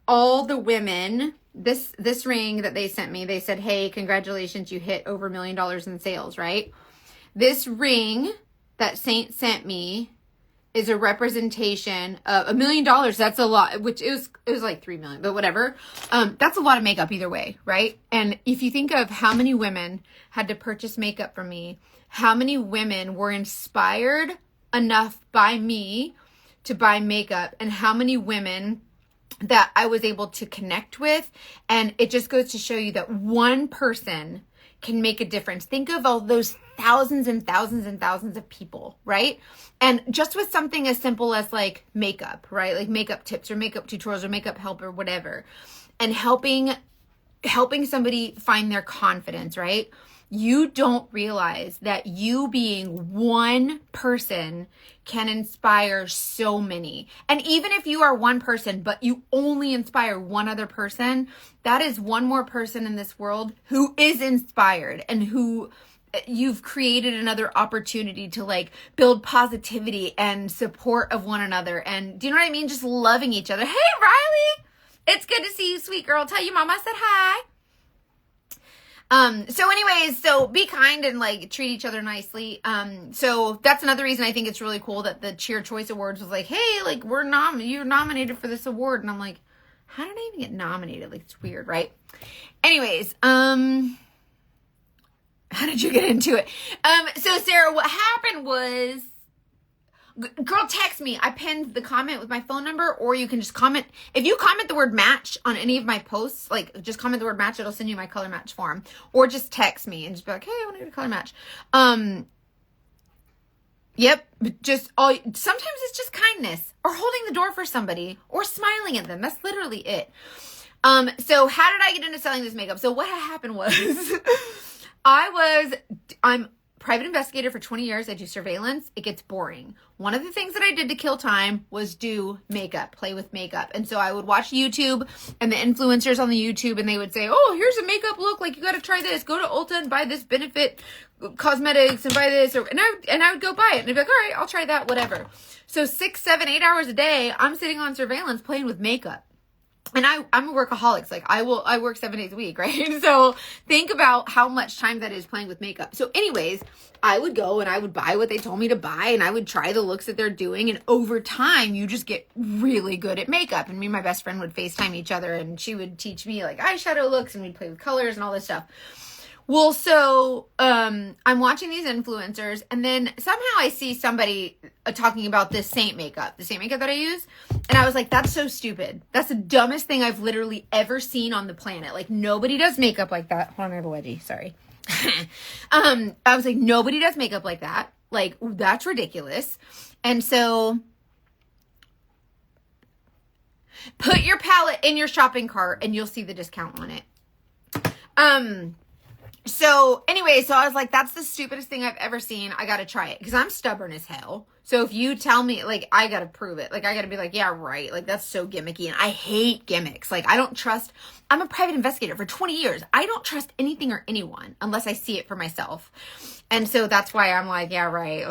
all the women. This ring that they sent me, they said, hey, congratulations, you hit over $1 million in sales, right? This ring that Saint sent me is a representation of $1 million. That's a lot, which it was like 3 million, but whatever. That's a lot of makeup either way, right? And if you think of how many women had to purchase makeup from me, how many women were inspired enough by me to buy makeup, and how many women that I was able to connect with. And it just goes to show you that one person can make a difference. Think of all those thousands and thousands and thousands of people, right? And just with something as simple as like makeup, right? Like makeup tips or makeup tutorials or makeup help or whatever, and helping somebody find their confidence, right? You don't realize that you being one person can inspire so many. And even if you are one person, but you only inspire one other person, that is one more person in this world who is inspired, and who you've created another opportunity to like build positivity and support of one another. And do you know what I mean? Just loving each other. Hey, Riley, it's good to see you, sweet girl. Tell your mama I said hi. So anyways, so be kind and like treat each other nicely. So that's another reason I think it's really cool that the Cheer Choice Awards was like, hey, like you're nominated for this award. And I'm like, how did I even get nominated? Like, it's weird, right? Anyways, how did you get into it? So Sarah, what happened was, girl, text me. I pinned the comment with my phone number, or you can just comment. If you comment the word match on any of my posts, like just comment the word match, it'll send you my color match form, or just text me and just be like, hey, I want to get a color match. Yep. Sometimes it's just kindness, or holding the door for somebody, or smiling at them. That's literally it. So how did I get into selling this makeup? So what happened was I'm private investigator for 20 years. I do surveillance. It gets boring. One of the things that I did to kill time was do makeup, play with makeup. And so I would watch YouTube and the influencers on the YouTube, and they would say, oh, here's a makeup look. Like, you got to try this. Go to Ulta and buy this Benefit Cosmetics and buy this. And I would go buy it. And I'd be like, all right, I'll try that, whatever. So 6, 7, 8 hours a day, I'm sitting on surveillance playing with makeup. And I'm a workaholic. Like, I work 7 days a week, right? So think about how much time that is playing with makeup. So anyways, I would go and I would buy what they told me to buy, and I would try the looks that they're doing. And over time, you just get really good at makeup. And me and my best friend would FaceTime each other, and she would teach me like eyeshadow looks, and we'd play with colors and all this stuff. Well, so I'm watching these influencers, and then somehow I see somebody talking about the same makeup that I use. And I was like, that's so stupid. That's the dumbest thing I've literally ever seen on the planet. Like, nobody does makeup like that. Hold on, I have a wedgie. Sorry. I was like, nobody does makeup like that. Like, that's ridiculous. And so put your palette in your shopping cart and you'll see the discount on it. So anyway, so I was like, that's the stupidest thing I've ever seen. I got to try it because I'm stubborn as hell. So if you tell me, like, I got to prove it. Like, I got to be like, yeah, right. Like, that's so gimmicky. And I hate gimmicks. Like, I'm a private investigator for 20 years. I don't trust anything or anyone unless I see it for myself. And so that's why I'm like, yeah, right.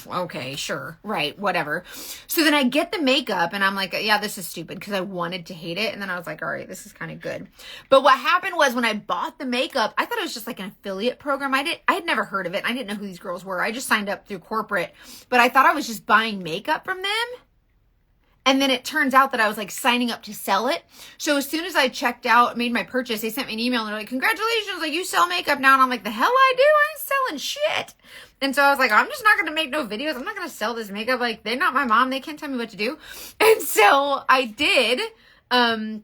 Okay, sure. Right. Whatever. So then I get the makeup and I'm like, yeah, this is stupid, because I wanted to hate it. And then I was like, all right, this is kind of good. But what happened was, when I bought the makeup, I thought it was just like an affiliate program. I had never heard of it. I didn't know who these girls were. I just signed up through corporate, but I thought I was just buying makeup from them. And then it turns out that I was like signing up to sell it. So as soon as I checked out, made my purchase, they sent me an email and they're like, congratulations, like, you sell makeup now. And I'm like, the hell I do? I ain't selling shit. And so I was like, I'm just not going to make no videos. I'm not going to sell this makeup. Like, they're not my mom. They can't tell me what to do. And so I did. And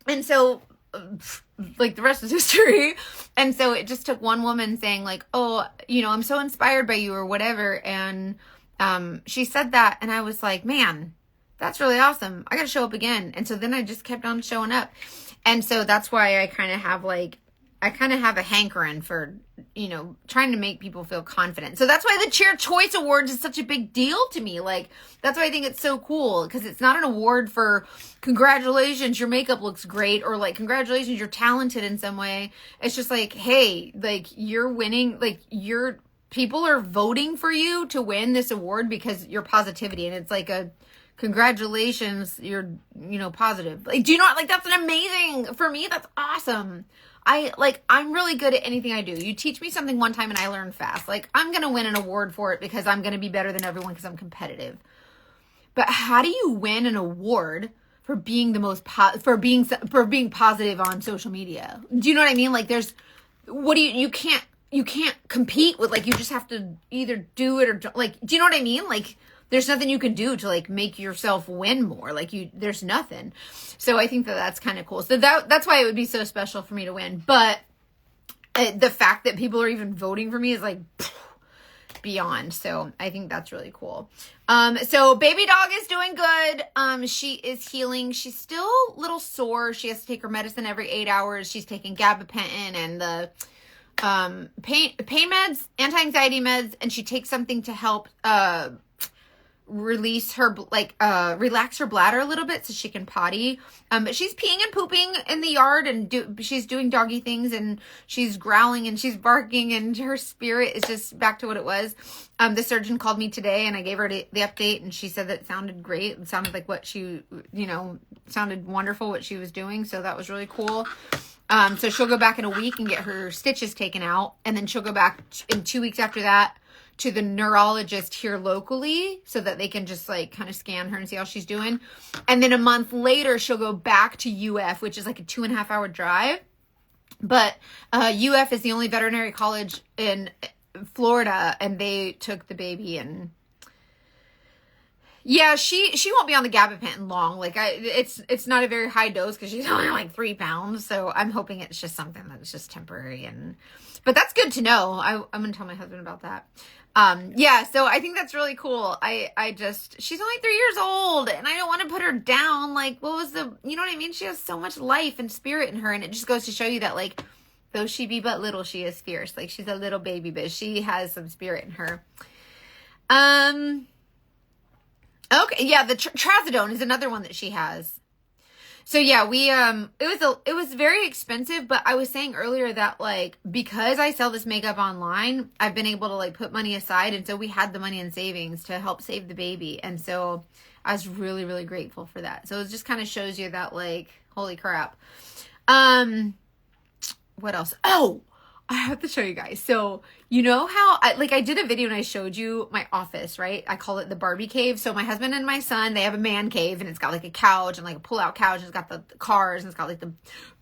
so like, the rest is history. And so it just took one woman saying like, oh, I'm so inspired by you or whatever. And she said that. And I was like, man, that's really awesome. I got to show up again. And so then I just kept on showing up. And so that's why I kind of have a hankering for, trying to make people feel confident. So that's why the Cheer Choice Awards is such a big deal to me. Like, that's why I think it's so cool, because it's not an award for congratulations, your makeup looks great, or like, congratulations, you're talented in some way. It's just like, hey, like, you're winning, like, people are voting for you to win this award because your positivity. And it's like congratulations, you're, positive. Like, do you not, like, that's an amazing, for me, that's awesome. I'm really good at anything I do. You teach me something one time and I learn fast. Like, I'm going to win an award for it because I'm going to be better than everyone because I'm competitive. but how do you win an award for being the most for being positive on social media? Do you know what I mean? Like you can't compete with, like, you just have to either do it or, like, do you know what I mean? Like, there's nothing you can do to, like, make yourself win more. Like, there's nothing. So I think that's kind of cool. So that's why it would be so special for me to win. But the fact that people are even voting for me is, like, beyond. So I think that's really cool. So baby dog is doing good. She is healing. She's still a little sore. She has to take her medicine every 8 hours. She's taking gabapentin and the pain meds, anti-anxiety meds, and she takes something to help release her, relax her bladder a little bit so she can potty. But she's peeing and pooping in the yard, and she's doing doggy things, and she's growling and she's barking, and her spirit is just back to what it was. The surgeon called me today, and I gave her the update, and she said that it sounded great. It sounded like what she, sounded wonderful what she was doing. So that was really cool. So she'll go back in a week and get her stitches taken out, and then she'll go back in 2 weeks after that to the neurologist here locally so that they can just, like, kind of scan her and see how she's doing. And then a month later, she'll go back to UF, which is like a 2.5 hour drive. But UF is the only veterinary college in Florida, and they took the baby, and yeah, she won't be on the gabapentin long. Like, it's not a very high dose because she's only like 3 pounds. So I'm hoping it's just something that's just temporary. But that's good to know. I'm going to tell my husband about that. Yeah, so I think that's really cool. She's only 3 years old, and I don't want to put her down. Like, you know what I mean? She has so much life and spirit in her, and it just goes to show you that, like, though she be but little, she is fierce. Like, she's a little baby, but she has some spirit in her. Okay, yeah, the trazodone is another one that she has. So yeah, it was very expensive, but I was saying earlier that, like, because I sell this makeup online, I've been able to, like, put money aside, and so we had the money in savings to help save the baby, and so I was really, really grateful for that. So it just kind of shows you that, like, holy crap. What else? Oh, I have to show you guys. So, you know how I did a video and I showed you my office, right? I call it the Barbie cave. So my husband and my son, they have a man cave, and it's got, like, a couch and, like, a pull-out couch, and it's got the cars, and it's got, like, the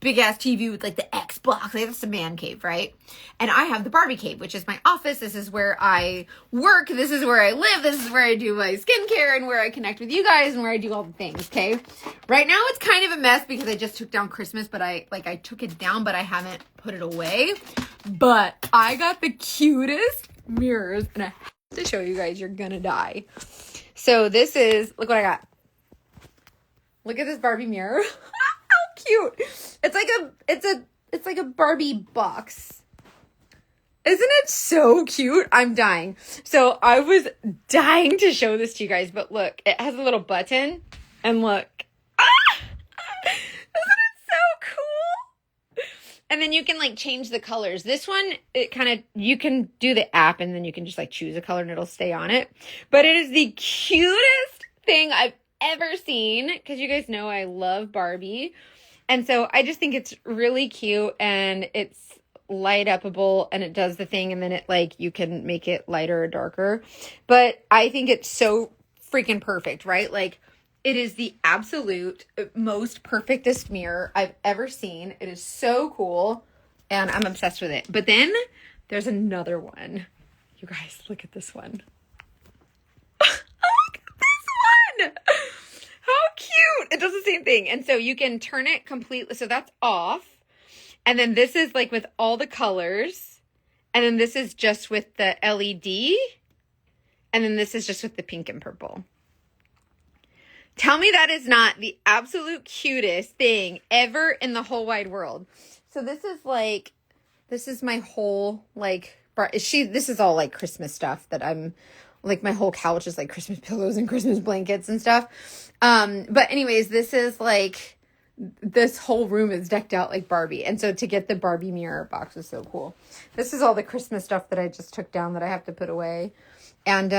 big-ass TV with, like, the Xbox. Like, that's the man cave, right? And I have the Barbie cave, which is my office. This is where I work. This is where I live. This is where I do my skincare and where I connect with you guys and where I do all the things, okay? Right now it's kind of a mess because I just took down Christmas, but I took it down, but I haven't put it away. But I got the cutest mirrors, and I have to show you guys. You're gonna die. So this is, look what I got. Look at this Barbie mirror. How cute. It's like a Barbie box. Isn't it so cute? I'm dying. So I was dying to show this to you guys, but look, it has a little button, and look. Isn't it so cool? And then you can, like, change the colors. This one, you can do the app, and then you can just, like, choose a color and it'll stay on it. But it is the cutest thing I've ever seen, because you guys know I love Barbie. And so I just think it's really cute, and it's light upable, and it does the thing, and then it, like, you can make it lighter or darker. But I think it's so freaking perfect, right? Like, it is the absolute most perfectest mirror I've ever seen. It is so cool, and I'm obsessed with it. But then there's another one. You guys, look at this one. Look at this one. How cute. It does the same thing. And so you can turn it completely. So that's off. And then this is, like, with all the colors. And then this is just with the LED. And then this is just with the pink and purple. Tell me that is not the absolute cutest thing ever in the whole wide world. So this is my whole, like, this is all, like, Christmas stuff that I'm, like, my whole couch is, like, Christmas pillows and Christmas blankets and stuff. But anyways, this is, like, this whole room is decked out like Barbie. And so to get the Barbie mirror box is so cool. This is all the Christmas stuff that I just took down that I have to put away. And,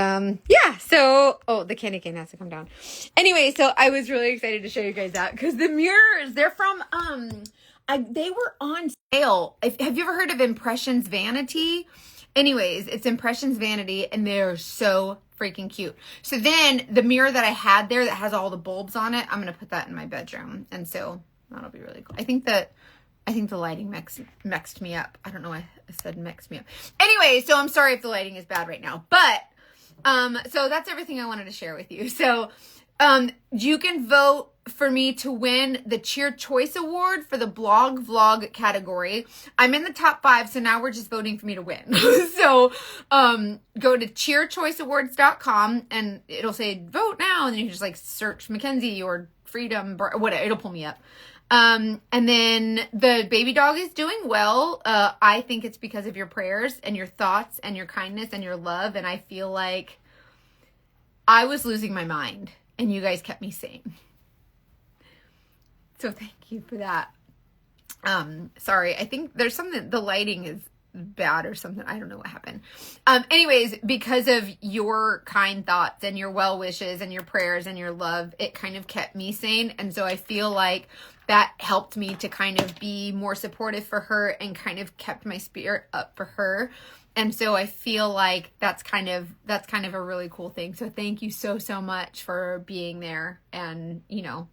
yeah, so, the candy cane has to come down. Anyway, so I was really excited to show you guys that, because the mirrors, they're from, they were on sale. Have you ever heard of Impressions Vanity? Anyways, it's Impressions Vanity, and they're so freaking cute. So then the mirror that I had there that has all the bulbs on it, I'm going to put that in my bedroom. And so that'll be really cool. I think the lighting mixed me up. I don't know why I said mixed me up. Anyway, so I'm sorry if the lighting is bad right now. But, so that's everything I wanted to share with you. So, you can vote for me to win the Cheer Choice Award for the blog vlog category. I'm in the top 5, so now we're just voting for me to win. So, go to cheerchoiceawards.com and it'll say vote now. And then you can just like search Mackenzie or Freedom, or whatever. It'll pull me up. And then the baby dog is doing well. I think it's because of your prayers and your thoughts and your kindness and your love. And I feel like I was losing my mind and you guys kept me sane. So thank you for that. Sorry, I think there's something, the lighting is bad or something. I don't know what happened. Anyways, because of your kind thoughts and your well wishes and your prayers and your love, it kind of kept me sane. And so I feel like that helped me to kind of be more supportive for her and kind of kept my spirit up for her. And so I feel like that's kind of a really cool thing. So thank you so much for being there. And, you know,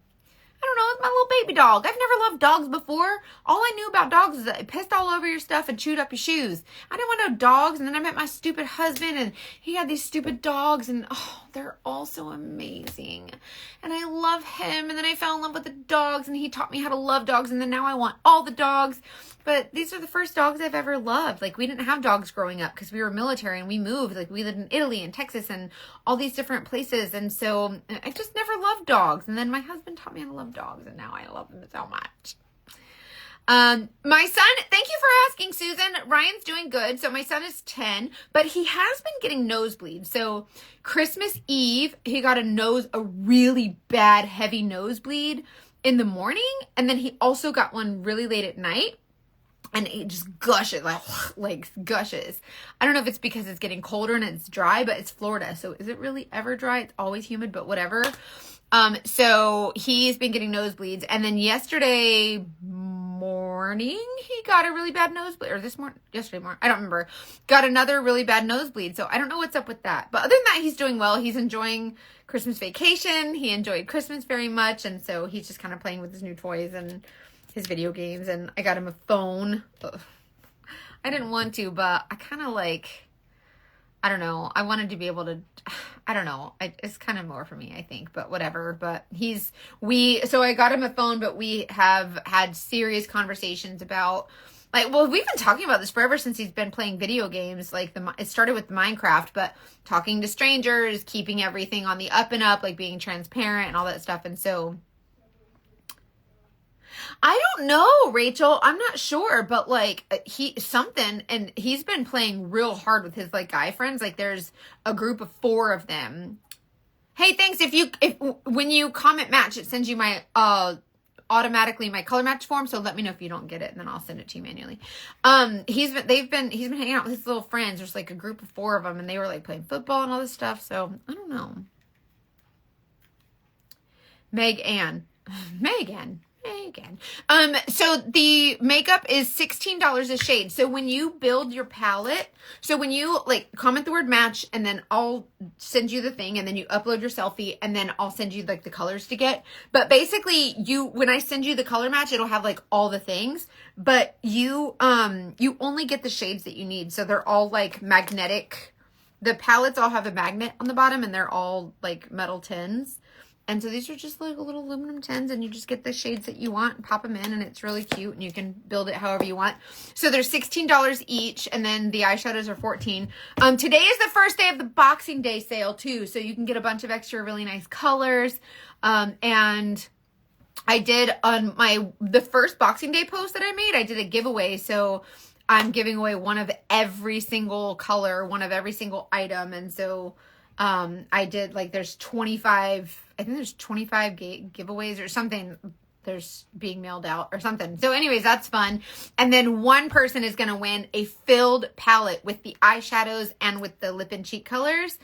I don't know, it's my little baby dog. I've never loved dogs before. All I knew about dogs is that it pissed all over your stuff and chewed up your shoes. I didn't want no dogs. And then I met my stupid husband and he had these stupid dogs and oh, they're all so amazing. And I love him. And then I fell in love with the dogs and he taught me how to love dogs. And then now I want all the dogs. But these are the first dogs I've ever loved. Like, we didn't have dogs growing up because we were military and we moved. Like, we lived in Italy and Texas and all these different places. And so I just never loved dogs. And then my husband taught me how to love dogs and now I love them so much. My son, thank you for asking, Susan. Ryan's doing good. So my son is 10, but he has been getting nosebleeds. So Christmas Eve, he got a really bad, heavy nosebleed in the morning. And then he also got one really late at night. And it just gushes, like gushes. I don't know if it's because it's getting colder and it's dry, but it's Florida. So is it really ever dry? It's always humid, but whatever. So he's been getting nosebleeds. And then yesterday morning, he got a really bad nosebleed. Or yesterday morning, I don't remember. Got another really bad nosebleed. So I don't know what's up with that. But other than that, he's doing well. He's enjoying Christmas vacation. He enjoyed Christmas very much. And so he's just kind of playing with his new toys and his video games, and I got him a phone. Ugh. I didn't want to, but I kind of I don't know. I wanted to be able to, I don't know. It's kind of more for me, I think, but whatever. But so I got him a phone, but we have had serious conversations about, we've been talking about this forever since he's been playing video games. It started with Minecraft, but talking to strangers, keeping everything on the up and up, being transparent and all that stuff. And so, I don't know, Rachel. I'm not sure, but and he's been playing real hard with his guy friends. There's a group of 4 of them. Hey, thanks. When you comment match, it sends you my automatically my color match form. So let me know if you don't get it, and then I'll send it to you manually. He's been hanging out with his little friends. There's a group of 4 of them, and they were playing football and all this stuff. So I don't know. Megan. So the makeup is $16 a shade. So when you build your palette, so when you comment the word match, and then I'll send you the thing, and then you upload your selfie, and then I'll send you the colors to get. But basically when I send you the color match, it'll have all the things, but you only get the shades that you need. So they're all magnetic. The palettes all have a magnet on the bottom, and they're all metal tins. And so these are just little aluminum tins, and you just get the shades that you want and pop them in, and it's really cute, and you can build it however you want. So they're $16 each, and then the eyeshadows are $14. Today is the first day of the Boxing Day sale too, so you can get a bunch of extra really nice colors. And I did on the first Boxing Day post that I made, I did a giveaway. So I'm giving away one of every single color, one of every single item, and so I did there's 25, I think there's 25 giveaways or something. There's being mailed out or something. So anyways, that's fun. And then one person is going to win a filled palette with the eyeshadows and with the lip and cheek colors,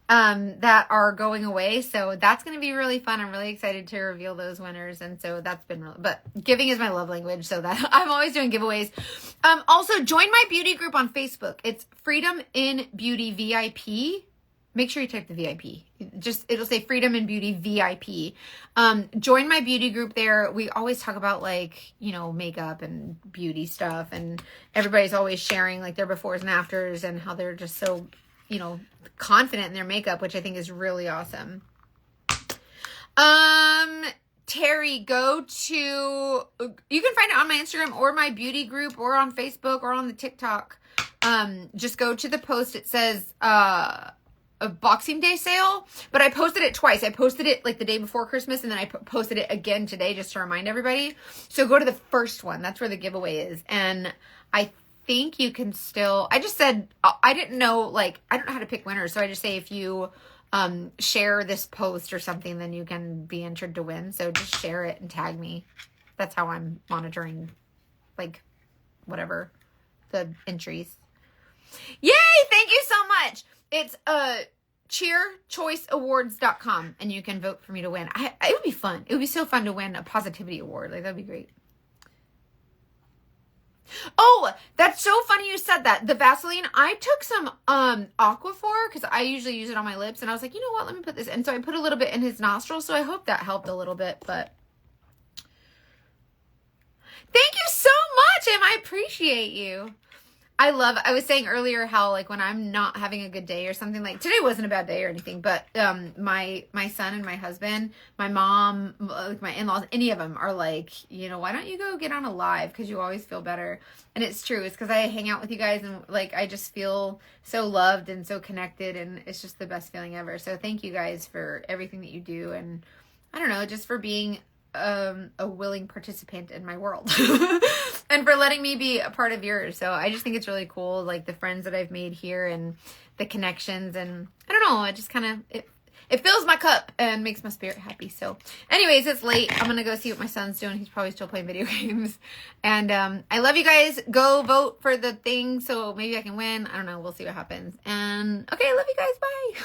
that are going away. So that's going to be really fun. I'm really excited to reveal those winners. And so that's been really, but giving is my love language. So that I'm always doing giveaways. Also join my beauty group on Facebook. It's Freedom in Beauty VIP. make sure you type the VIP. Just, it'll say Freedom and Beauty VIP. Join my beauty group there. We always talk about like, you know, makeup and beauty stuff, and everybody's always sharing like their befores and afters and how they're just so, you know, confident in their makeup, which I think is really awesome. Terry, you can find it on my Instagram or my beauty group or on Facebook or on the TikTok. Just go to the post. It says, a Boxing Day sale, but I posted it twice. I posted it like the day before Christmas, and then I posted it again today just to remind everybody. So go to the first one. That's where the giveaway is. And I think you can still, I just said, I didn't know, like, I don't know how to pick winners. So I just say if you share this post or something, then you can be entered to win. So just share it and tag me. That's how I'm monitoring, like, whatever, the entries. Yay! Thank you so much. It's cheerchoiceawards.com, and you can vote for me to win. It would be fun. It would be so fun to win a positivity award. Like, that'd be great. Oh, that's so funny you said that. The Vaseline, I took some Aquaphor because I usually use it on my lips, and I was like, you know what? Let me put this. And so I put a little bit in his nostrils, so I hope that helped a little bit. But thank you so much, Em. I appreciate you. I was saying earlier how, like, when I'm not having a good day or something, like today wasn't a bad day or anything, but my son and my husband, my mom, like my in-laws, any of them are like, you know, why don't you go get on a live? Because you always feel better. And it's true. It's because I hang out with you guys, and like I just feel so loved and so connected, and it's just the best feeling ever. So thank you guys for everything that you do, and I don't know, just for being a willing participant in my world and for letting me be a part of yours. So I just think it's really cool, like the friends that I've made here and the connections, and I don't know, it just kind of it fills my cup and makes my spirit happy. So anyways, it's late. I'm gonna go see what my son's doing. He's probably still playing video games. And I love you guys. Go vote for the thing so maybe I can win. I don't know, we'll see what happens. And okay, I love you guys. Bye.